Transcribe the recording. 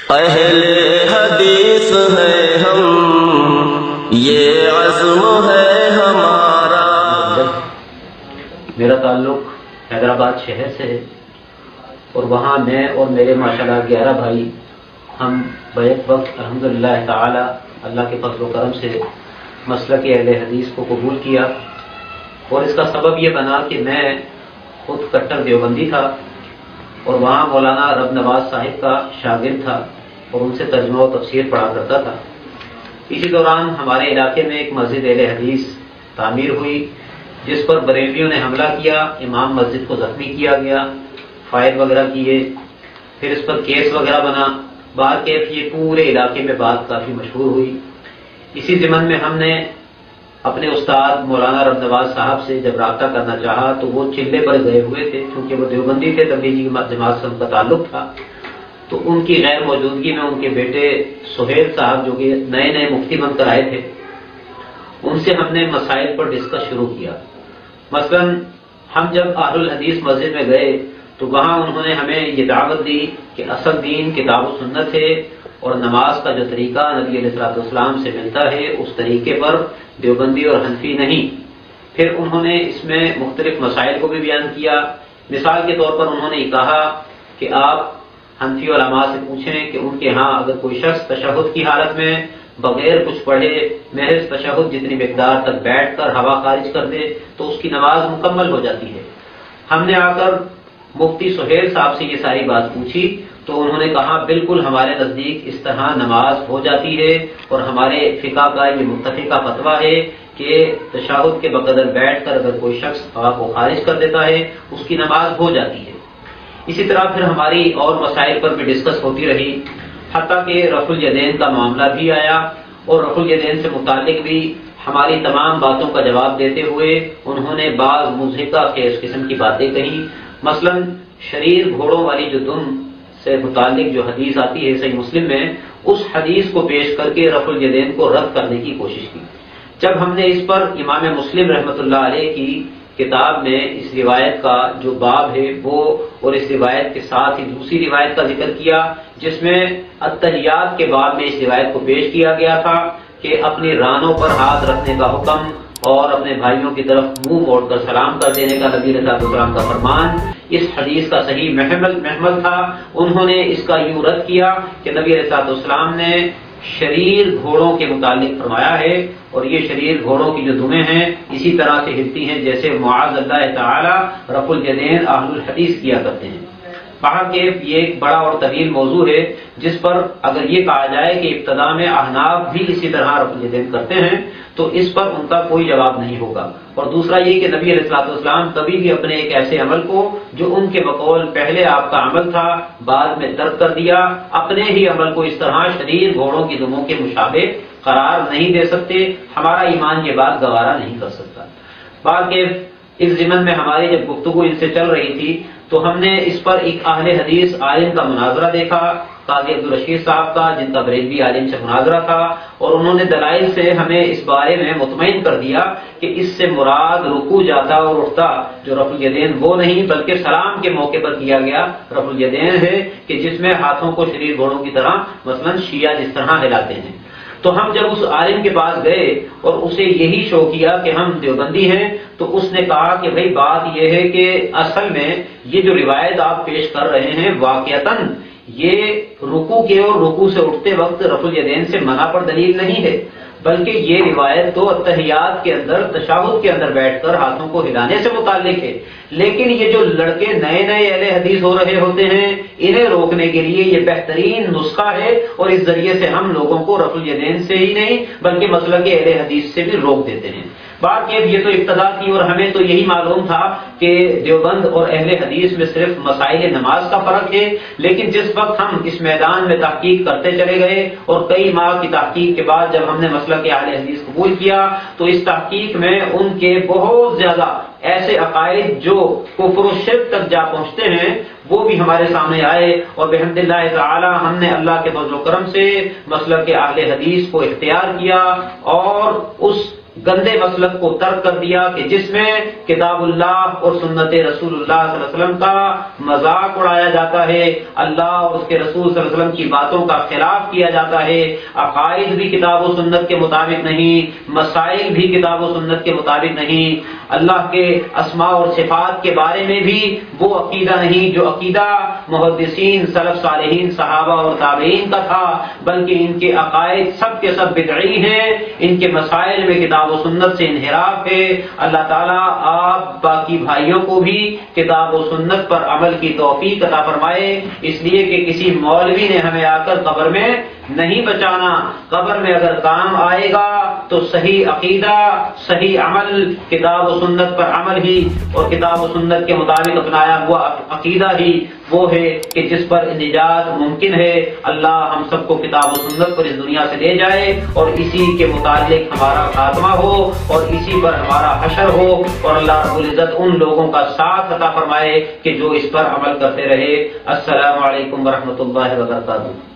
اہل حدیث ہے ہم، یہ عزم ہے ہمارا۔ میرا تعلق حیدرآباد شہر سے ہے اور وہاں میں اور میرے ماشاءاللہ 11 بھائی ہم بیک وقت الحمدللہ تعالی اللہ کے فضل و کرم سے مسلک اہل حدیث کو قبول کیا، اور اس کا سبب یہ بنا کہ میں خود کٹر دیوبندی تھا اور وہاں مولانا رب نواز صاحب کا شاگرد تھا اور ان سے ترجمہ و تفسیر پڑھا کرتا تھا۔ اسی دوران ہمارے علاقے میں ایک مسجد اہل حدیث تعمیر ہوئی جس پر بریلویوں نے حملہ کیا، امام مسجد کو زخمی کیا گیا، فائر وغیرہ کیے، پھر اس پر کیس وغیرہ بنا۔ باکیف یہ پورے علاقے میں بات کافی مشہور ہوئی۔ اسی ضمن میں ہم نے اپنے استاد مولانا رب نواز صاحب سے جب رابطہ کرنا چاہا تو وہ چلے پر گئے ہوئے تھے، کیونکہ وہ دیوبندی تھے، تبلیغی جماعت سے ان کا تعلق تھا۔ تو ان کی غیر موجودگی میں ان کے بیٹے سہیل صاحب جو کہ نئے نئے مفتی بن کر آئے تھے، ان سے ہم نے مسائل پر ڈسکس شروع کیا۔ مثلا ہم جب اہل الحدیث مسجد میں گئے تو وہاں انہوں نے ہمیں یہ دعوت دی کہ اصل دین کتاب و سنت ہے اور نماز کا جو طریقہ نبی علیہ الصلوۃ والسلام سے ملتا ہے اس طریقے پر دیوبندی اور حنفی نہیں۔ پھر انہوں نے اس میں مختلف مسائل کو بھی بیان کیا۔ مثال کے طور پر انہوں نے یہ کہا کہ آپ حنفی علماء سے پوچھیں کہ ان کے ہاں اگر کوئی شخص تشہد کی حالت میں بغیر کچھ پڑھے محض تشہد جتنی مقدار تک بیٹھ کر ہوا خارج کر دے تو اس کی نماز مکمل ہو جاتی ہے۔ ہم نے آ کر مفتی سہیل صاحب سے یہ ساری بات پوچھی تو انہوں نے کہا بالکل ہمارے نزدیک اس طرح نماز ہو جاتی ہے اور ہمارے فقہ کا یہ متفقہ فتویٰ ہے کہ تشہد کے بقدر بیٹھ کر اگر کوئی شخص ہوا کو خارج کر دیتا ہے اس کی نماز ہو جاتی ہے۔ اسی طرح پھر ہماری اور مسائل پر بھی ڈسکس ہوتی رہی، حتیٰ کہ رفع الیدین کا معاملہ بھی آیا، اور رفع الیدین سے متعلق بھی ہماری تمام باتوں کا جواب دیتے ہوئے انہوں نے بعض مضحکہ خیز قسم کی باتیں کہی۔ مثلا شریر گھوڑوں والی جو دم سے متعلق جو حدیث آتی ہے صحیح مسلم میں، اس حدیث کو پیش کر کے رفع الیدین کو رد کرنے کی کوشش کی۔ جب ہم نے اس پر امام مسلم رحمۃ اللہ علیہ کی کتاب میں اس روایت کا جو باب ہے وہ اور اس روایت کے ساتھ ہی دوسری روایت کا ذکر کیا جس میں التحیات کے باب میں اس روایت کو پیش کیا گیا تھا کہ اپنی رانوں پر ہاتھ رکھنے کا حکم اور اپنے بھائیوں کی طرف منہ موڑ کر سلام کر دینے کا نبی علیہ السلام کا فرمان اس حدیث کا صحیح محمل تھا۔ انہوں نے اس کا یوں رد کیا کہ نبی علیہ السلام نے شریر گھوڑوں کے متعلق فرمایا ہے اور یہ شریر گھوڑوں کی جو دمیں ہیں اسی طرح سے ہلتی ہیں جیسے معاذ اللہ تعالی رفع الیدین اہل الحدیث کیا کرتے ہیں۔ باہرکیف یہ ایک بڑا اور طویل موضوع ہے جس پر اگر یہ کہا جائے کہ ابتدا میں احناف بھی اسی طرح رفع الیدین کرتے ہیں تو اس پر ان کا کوئی جواب نہیں ہوگا۔ اور دوسرا یہ کہ نبی علیہ الصلوۃ والسلام کبھی بھی اپنے ایک ایسے عمل کو جو ان کے بقول پہلے آپ کا عمل تھا بعد میں ترک کر دیا، اپنے ہی عمل کو اس طرح شریر گھوڑوں کی دموں کے مشابہ قرار نہیں دے سکتے۔ ہمارا ایمان یہ بات گوارا نہیں کر سکتا۔ باقی اس ضمن میں ہماری جب گفتگو ان سے چل رہی تھی تو ہم نے اس پر ایک اہل حدیث عالم کا مناظرہ دیکھا، قاضی عبدالرشید صاحب کا، جن کا بریلوی عالم سے مناظرہ تھا، اور انہوں نے دلائل سے ہمیں اس بارے میں مطمئن کر دیا کہ اس سے مراد رکوع جاتا اور اٹھتا جو رفع الیدین وہ نہیں بلکہ سلام کے موقع پر کیا گیا رفع الیدین ہے کہ جس میں ہاتھوں کو شریر گھوڑوں کی طرح مثلا شیعہ جس طرح ہلاتے ہیں۔ تو ہم جب اس عالم کے پاس گئے اور اسے یہی شو کیا کہ ہم دیوبندی ہیں تو اس نے کہا کہ بھئی بات یہ ہے کہ اصل میں یہ جو روایت آپ پیش کر رہے ہیں واقعتاً یہ رکوع کے اور رکوع سے اٹھتے وقت رفع الیدین سے منع پر دلیل نہیں ہے، بلکہ یہ روایت تو التحیات کے اندر تشہد کے اندر بیٹھ کر ہاتھوں کو ہلانے سے متعلق ہے۔ لیکن یہ جو لڑکے نئے نئے اہل حدیث ہو رہے ہوتے ہیں انہیں روکنے کے لیے یہ بہترین نسخہ ہے اور اس ذریعے سے ہم لوگوں کو رفع الیدین سے ہی نہیں بلکہ مسلک اہل حدیث سے بھی روک دیتے ہیں۔ بات یہ تو ابتدا تھی اور ہمیں تو یہی معلوم تھا کہ دیوبند اور اہل حدیث میں صرف مسائل نماز کا فرق ہے، لیکن جس وقت ہم اس میدان میں تحقیق کرتے چلے گئے اور کئی ماہ کی تحقیق کے بعد جب ہم نے مسلک اہل حدیث قبول کیا تو اس تحقیق میں ان کے بہت زیادہ ایسے عقائد جو کفر و شرک تک جا پہنچتے ہیں وہ بھی ہمارے سامنے آئے، اور بحمد اللہ تعالی ہم نے اللہ کے فضل و کرم سے مسلک اہل حدیث کو اختیار کیا اور اس گندے مسلک کو ترک کر دیا کہ جس میں کتاب اللہ اور سنت رسول اللہ صلی اللہ علیہ وسلم کا مذاق اڑایا جاتا ہے، اللہ اور اس کے رسول صلی اللہ علیہ وسلم کی باتوں کا خلاف کیا جاتا ہے، عقائد بھی کتاب و سنت کے مطابق نہیں، مسائل بھی کتاب و سنت کے مطابق نہیں، اللہ کے اسماء اور صفات کے بارے میں بھی وہ عقیدہ نہیں جو عقیدہ محدثین سلف صالحین صحابہ اور تابعین کا تھا، بلکہ ان کے عقائد سب کے سب بدعی ہیں، ان کے مسائل میں کتاب و سنت سے انحراف ہے۔ اللہ تعالیٰ آپ باقی بھائیوں کو بھی کتاب و سنت پر عمل کی توفیق عطا فرمائے، اس لیے کہ کسی مولوی نے ہمیں آ کر قبر میں نہیں بچانا، قبر میں اگر کام آئے گا تو صحیح عقیدہ، صحیح عمل، کتاب و سنت پر عمل ہی اور کتاب و سنت کے مطابق اپنایا ہوا عقیدہ ہی وہ ہے کہ جس پر نجات ممکن ہے۔ اللہ ہم سب کو کتاب و سنت پر اس دنیا سے لے جائے اور اسی کے متعلق ہمارا خاتمہ ہو اور اسی پر ہمارا حشر ہو، اور اللہ رب العزت ان لوگوں کا ساتھ عطا فرمائے کہ جو اس پر عمل کرتے رہے۔ السلام علیکم ورحمۃ اللہ وبرکاتہ۔